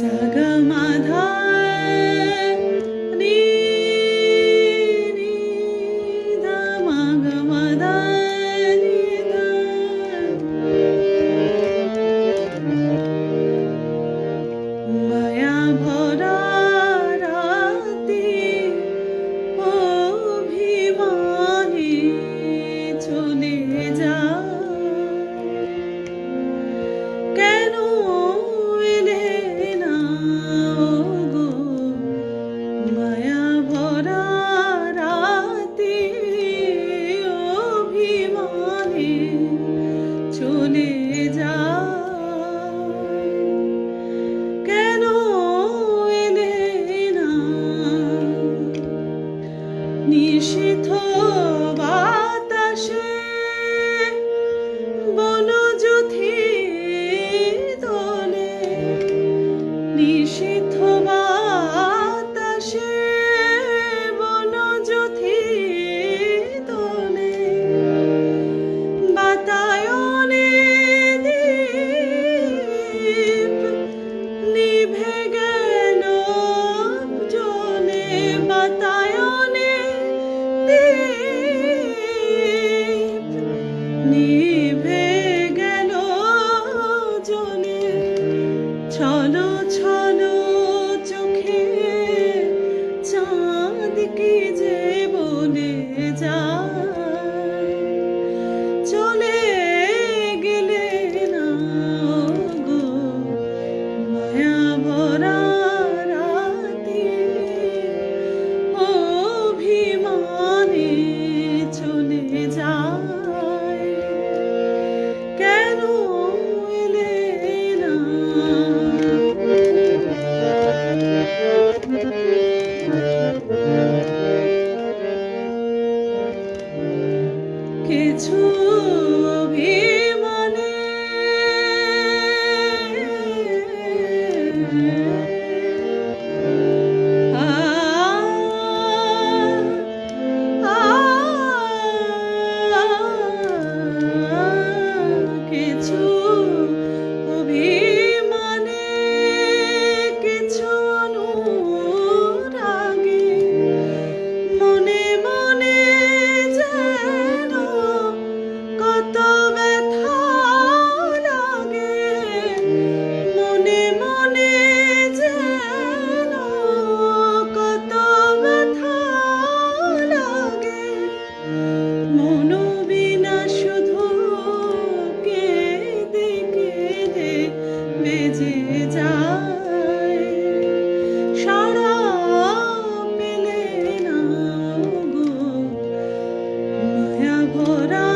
সাগমাধা নি নি ধা মাগমাধা নি ধা মায়া ভরা রাতে অভিমানে চলে যা কেন এলে না গো মায়া ভরা রাতে অভিমানে চলে যা কেন এলে না নিশীথ বাতাসে বনজ্যোতি দোলে নিশীথ বাতাসে বনজ্যোতি দোলে বাতায়নে দীপ নিভে গেল জ্বলে বাতায়নে দীপ নিভে গেল জ্বলে ছলো ছলো চোখে চাঁদ কি যে বলে যায় চলে গেলে না গো মায়া ভরা রাতে অভিমানে চলে যায় কেন এলে না কিছু অভিমানে আ আ কিছু অভিমানে কিছু অনুরাগে মনে মনে যেন কত ব্যথা লাগে মনে মনে যেন কত ব্যথা লাগে মনোবিনা শুধু কেঁদে কেঁদে বেজে যায় সারা পেলে না গো মায়া ভরা